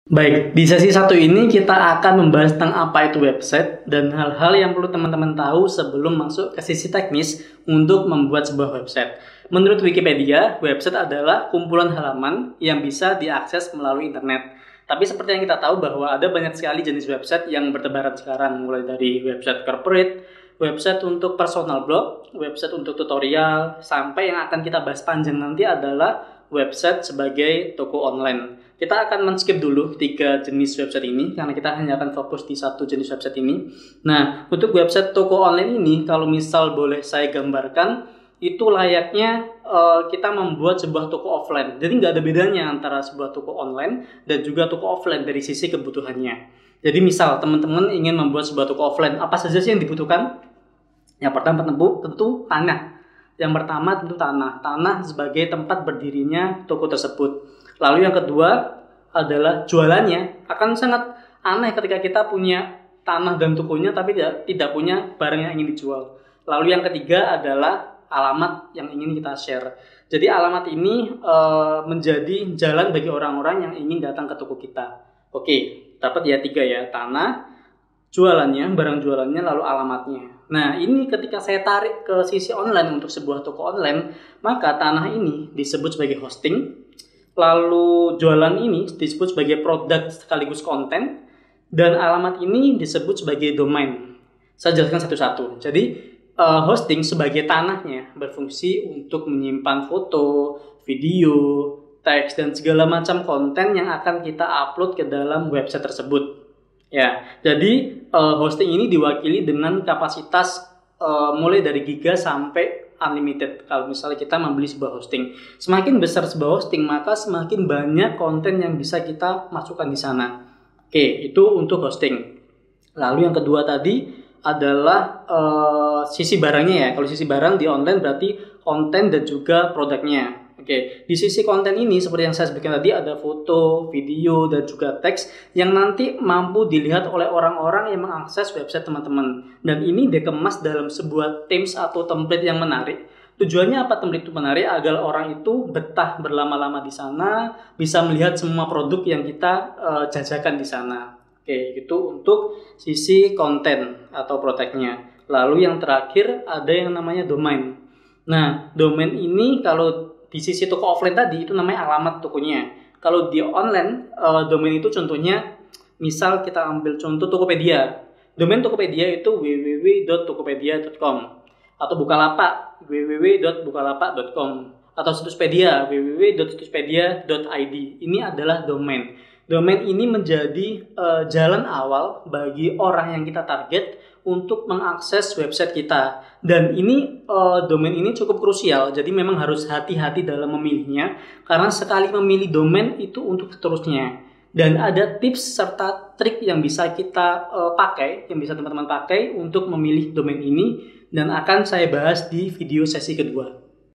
Baik, di sesi satu ini kita akan membahas tentang apa itu website dan hal-hal yang perlu teman-teman tahu sebelum masuk ke sisi teknis untuk membuat sebuah website. Menurut Wikipedia, website adalah kumpulan halaman yang bisa diakses melalui internet. Tapi seperti yang kita tahu bahwa ada banyak sekali jenis website yang bertebaran sekarang, mulai dari website corporate, website untuk personal blog, website untuk tutorial, sampai yang akan kita bahas panjang nanti adalah website sebagai toko online. Kita akan men-skip dulu 3 jenis website ini karena kita hanya akan fokus di satu jenis website ini. Nah, untuk website toko online ini, kalau misal boleh saya gambarkan, itu layaknya kita membuat sebuah toko offline. Jadi nggak ada bedanya antara sebuah toko online dan juga toko offline dari sisi kebutuhannya. Jadi misal teman-teman ingin membuat sebuah toko offline, apa saja sih yang dibutuhkan? Yang pertama tentu tanah. Yang pertama tentu tanah sebagai tempat berdirinya toko tersebut. Lalu yang kedua adalah jualannya. Akan sangat aneh ketika kita punya tanah dan tokonya tapi tidak punya barang yang ingin dijual. Lalu yang ketiga adalah alamat yang ingin kita share. Jadi alamat ini menjadi jalan bagi orang-orang yang ingin datang ke toko kita. Oke, dapat ya 3 ya, tanah, jualannya, barang jualannya, lalu alamatnya. Nah, ini ketika saya tarik ke sisi online untuk sebuah toko online, maka tanah ini disebut sebagai hosting, lalu jualan ini disebut sebagai produk sekaligus konten, dan alamat ini disebut sebagai domain. Saya jelaskan satu-satu. Jadi, hosting sebagai tanahnya berfungsi untuk menyimpan foto, video, teks, dan segala macam konten yang akan kita upload ke dalam website tersebut. Ya, jadi hosting ini diwakili dengan kapasitas mulai dari giga sampai unlimited. Kalau misalnya kita membeli sebuah hosting, semakin besar sebuah hosting, maka semakin banyak konten yang bisa kita masukkan di sana. Oke, itu untuk hosting. Lalu yang kedua tadi adalah sisi barangnya ya. Kalau sisi barang di online berarti konten dan juga produknya. Oke, di sisi konten ini seperti yang saya sebutkan tadi ada foto, video, dan juga teks yang nanti mampu dilihat oleh orang-orang yang mengakses website teman-teman. Dan ini dikemas dalam sebuah themes atau template yang menarik. Tujuannya apa template itu menarik? Agar orang itu betah berlama-lama di sana, bisa melihat semua produk yang kita jajakan di sana. Oke, itu untuk sisi konten atau produknya. Lalu yang terakhir ada yang namanya domain. Nah, domain ini kalau di sisi toko offline tadi itu namanya alamat tokonya. Kalau di online, domain itu contohnya, misal kita ambil contoh Tokopedia. Domain Tokopedia itu www.tokopedia.com atau Bukalapak www.bukalapak.com atau Situspedia www.situspedia.id. Ini adalah domain. Domain ini menjadi jalan awal bagi orang yang kita target untuk mengakses website kita. Dan ini domain ini cukup krusial, jadi memang harus hati-hati dalam memilihnya karena sekali memilih domain itu untuk seterusnya. Dan ada tips serta trik yang bisa kita pakai, yang bisa teman-teman pakai untuk memilih domain ini dan akan saya bahas di video sesi kedua.